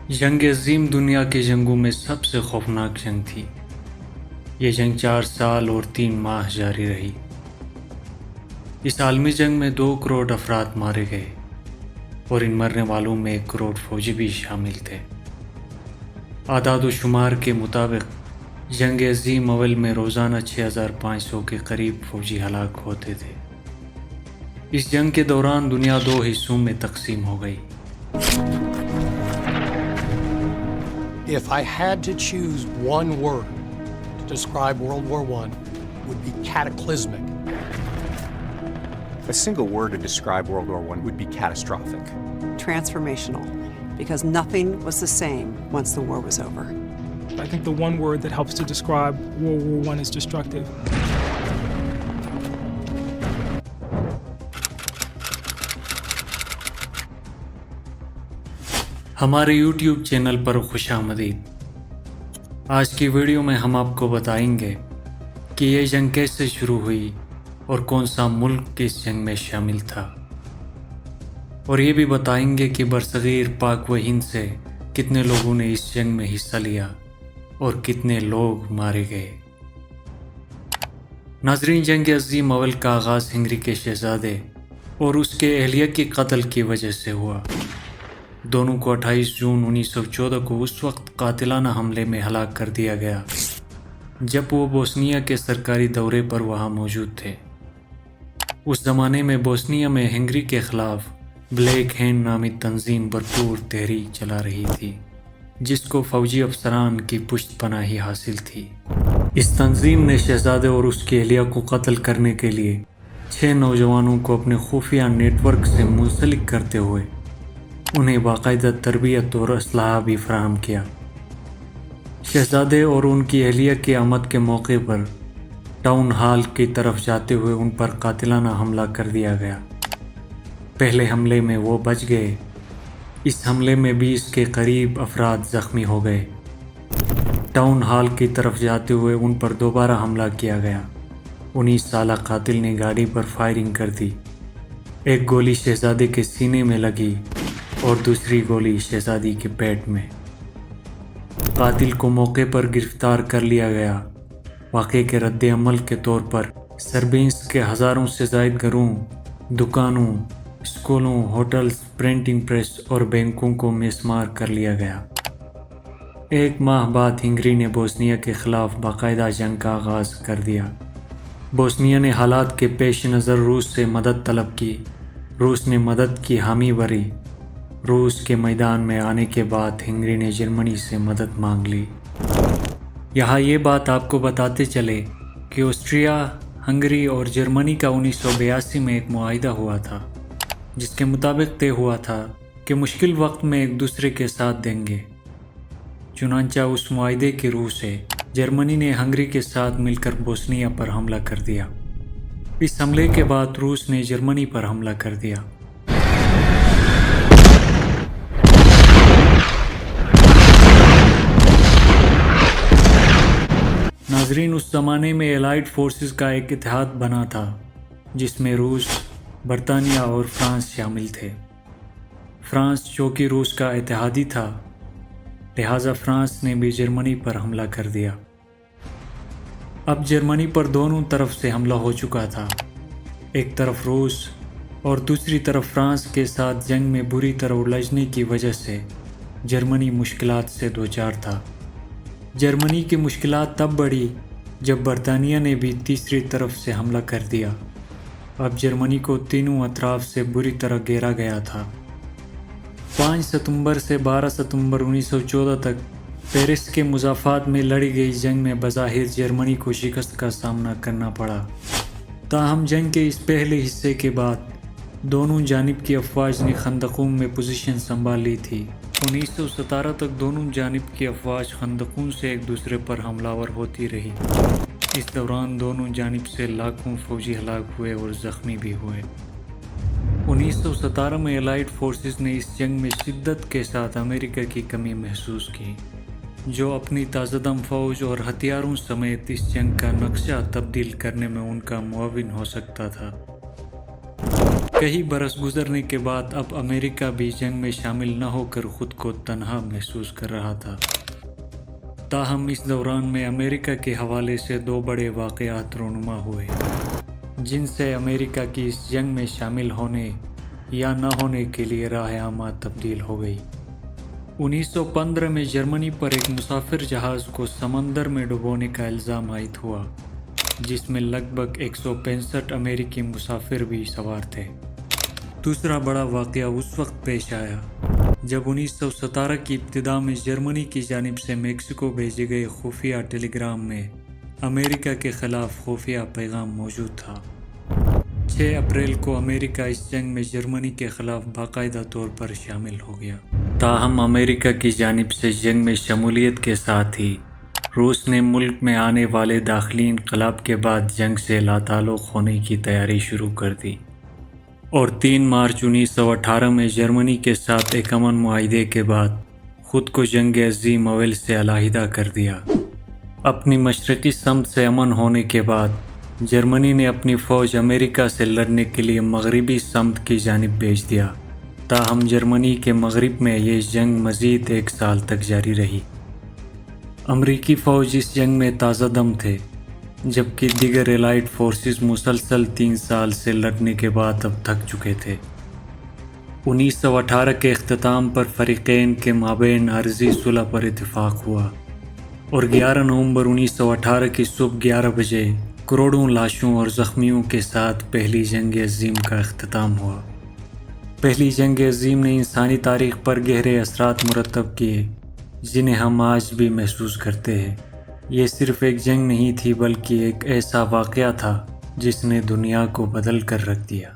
جنگ عظیم دنیا کی جنگوں میں سب سے خوفناک جنگ تھی۔ یہ جنگ 4 سال اور 3 ماہ جاری رہی۔ اس عالمی جنگ میں 2 کروڑ افراد مارے گئے اور ان مرنے والوں میں 1 کروڑ فوجی بھی شامل تھے۔ اعداد و شمار کے مطابق جنگ عظیم اول میں روزانہ 6500 کے قریب فوجی ہلاک ہوتے تھے۔ اس جنگ کے دوران دنیا 2 حصوں میں تقسیم ہو گئی۔ If I had to choose one word to describe World War I, it would be cataclysmic. A single word to describe World War I would be catastrophic. Transformational, because nothing was the same once the war was over. I think the one word that helps to describe World War I is destructive. ہمارے YouTube channel پر خوش آمدید۔ آج کی video میں ہم آپ کو بتائیں گے کہ یہ جنگ کیسے شروع ہوئی اور کون سا ملک اس جنگ میں شامل تھا، اور یہ بھی بتائیں گے کہ برصغیر پاک و ہند سے کتنے لوگوں نے اس جنگ میں حصہ لیا اور کتنے لوگ مارے گئے۔ ناظرین، جنگ عظیم اول کا آغاز ہنگری کے شہزادے اور اس کے اہلیہ کے قتل کی وجہ سے ہوا۔ دونوں کو 28 جون 1914 کو اس وقت قاتلانہ حملے میں ہلاک کر دیا گیا جب وہ بوسنیا کے سرکاری دورے پر وہاں موجود تھے۔ اس زمانے میں بوسنیا میں ہنگری کے خلاف بلیک ہینڈ نامی تنظیم بھرپور تحریک چلا رہی تھی، جس کو فوجی افسران کی پشت پناہی حاصل تھی۔ اس تنظیم نے شہزادے اور اس کی اہلیہ کو قتل کرنے کے لیے 6 نوجوانوں کو اپنے خفیہ نیٹ ورک سے منسلک کرتے ہوئے انہیں باقاعدہ تربیت اور اسلحہ بھی فراہم کیا۔ شہزادے اور ان کی اہلیہ کی آمد کے موقع پر ٹاؤن ہال کی طرف جاتے ہوئے ان پر قاتلانہ حملہ کر دیا گیا۔ پہلے حملے میں وہ بچ گئے۔ اس حملے میں 20 کے قریب افراد زخمی ہو گئے۔ ٹاؤن ہال کی طرف جاتے ہوئے ان پر دوبارہ حملہ کیا گیا۔ 19 سالہ قاتل نے گاڑی پر فائرنگ کر دی۔ ایک گولی شہزادے کے سینے میں لگی اور دوسری گولی شہزادی کے پیٹ میں۔ قاتل کو موقع پر گرفتار کر لیا گیا۔ واقعے کے رد عمل کے طور پر سربینس کے ہزاروں سے زائد گھروں، دکانوں، اسکولوں، ہوٹلز، پرنٹنگ پریس اور بینکوں کو مسمار کر لیا گیا۔ 1 ماہ بعد ہنگری نے بوسنیا کے خلاف باقاعدہ جنگ کا آغاز کر دیا۔ بوسنیا نے حالات کے پیش نظر روس سے مدد طلب کی۔ روس نے مدد کی حامی بھری۔ روس کے میدان میں آنے کے بعد ہنگری نے جرمنی سے مدد مانگ لی۔ یہاں یہ بات آپ کو بتاتے چلے کہ آسٹریا، ہنگری اور جرمنی کا 1982 میں ایک معاہدہ ہوا تھا، جس کے مطابق طے ہوا تھا کہ مشکل وقت میں ایک دوسرے کے ساتھ دیں گے۔ چنانچہ اس معاہدے کی روح سے جرمنی نے ہنگری کے ساتھ مل کر بوسنیا پر حملہ کر دیا۔ اس حملے کے بعد روس نے جرمنی پر حملہ کر دیا۔ ناظرین، اس زمانے میں الائڈ فورسز کا ایک اتحاد بنا تھا، جس میں روس، برطانیہ اور فرانس شامل تھے۔ فرانس جو کہ روس کا اتحادی تھا، لہٰذا فرانس نے بھی جرمنی پر حملہ کر دیا۔ اب جرمنی پر دونوں طرف سے حملہ ہو چکا تھا۔ ایک طرف روس اور دوسری طرف فرانس کے ساتھ جنگ میں بری طرح الجھنے کی وجہ سے جرمنی مشکلات سے دوچار تھا۔ جرمنی کی مشکلات تب بڑھی جب برطانیہ نے بھی تیسری طرف سے حملہ کر دیا۔ اب جرمنی کو تینوں اطراف سے بری طرح گھیرا گیا تھا۔ 5 ستمبر سے 12 ستمبر 1914 تک پیرس کے مضافات میں لڑی گئی جنگ میں بظاہر جرمنی کو شکست کا سامنا کرنا پڑا۔ تاہم جنگ کے اس پہلے حصے کے بعد دونوں جانب کی افواج نے خندقوں میں پوزیشن سنبھال لی تھی۔ 1917 تک دونوں جانب کی افواج خندقوں سے ایک دوسرے پر حملہ آور ہوتی رہی۔ اس دوران دونوں جانب سے لاکھوں فوجی ہلاک ہوئے اور زخمی بھی ہوئے۔ 1917 میں الائڈ فورسز نے اس جنگ میں شدت کے ساتھ امریکہ کی کمی محسوس کی، جو اپنی تازہ دم فوج اور ہتھیاروں سمیت اس جنگ کا نقشہ تبدیل کرنے میں ان کا معاون ہو سکتا تھا۔ کئی برس گزرنے کے بعد اب امریکہ بھی جنگ میں شامل نہ ہو کر خود کو تنہا محسوس کر رہا تھا۔ تاہم اس دوران میں امریکہ کے حوالے سے 2 بڑے واقعات رونما ہوئے، جن سے امریکہ کی اس جنگ میں شامل ہونے یا نہ ہونے کے لیے راہ آمد تبدیل ہو گئی۔ 1915 میں جرمنی پر ایک مسافر جہاز کو سمندر میں ڈبونے کا الزام عائد ہوا، جس میں لگ بھگ 165 امریکی مسافر بھی سوار تھے۔ دوسرا بڑا واقعہ اس وقت پیش آیا جب 1917 کی ابتدا میں جرمنی کی جانب سے میکسیکو بھیجے گئے خفیہ ٹیلی گرام میں امریکہ کے خلاف خفیہ پیغام موجود تھا۔ 6 اپریل کو امریکہ اس جنگ میں جرمنی کے خلاف باقاعدہ طور پر شامل ہو گیا۔ تاہم امریکہ کی جانب سے جنگ میں شمولیت کے ساتھ ہی روس نے ملک میں آنے والے داخلی انقلاب کے بعد جنگ سے لاتعلق ہونے کی تیاری شروع کر دی، اور 3 مارچ 1918 میں جرمنی کے ساتھ ایک امن معاہدے کے بعد خود کو جنگ عظیم اول سے علیحدہ کر دیا۔ اپنی مشرقی سمت سے امن ہونے کے بعد جرمنی نے اپنی فوج امریکہ سے لڑنے کے لیے مغربی سمت کی جانب بھیج دیا۔ تاہم جرمنی کے مغرب میں یہ جنگ مزید 1 سال تک جاری رہی۔ امریکی فوج اس جنگ میں تازہ دم تھے، جبکہ دیگر الائیڈ فورسز مسلسل 3 سال سے لڑنے کے بعد اب تھک چکے تھے۔ 1918 کے اختتام پر فریقین کے مابین عارضی صلح پر اتفاق ہوا، اور 11 نومبر 1918 کی صبح 11 بجے کروڑوں لاشوں اور زخمیوں کے ساتھ پہلی جنگ عظیم کا اختتام ہوا۔ پہلی جنگ عظیم نے انسانی تاریخ پر گہرے اثرات مرتب کیے، جنہیں ہم آج بھی محسوس کرتے ہیں۔ یہ صرف ایک جنگ نہیں تھی، بلکہ ایک ایسا واقعہ تھا جس نے دنیا کو بدل کر رکھ دیا۔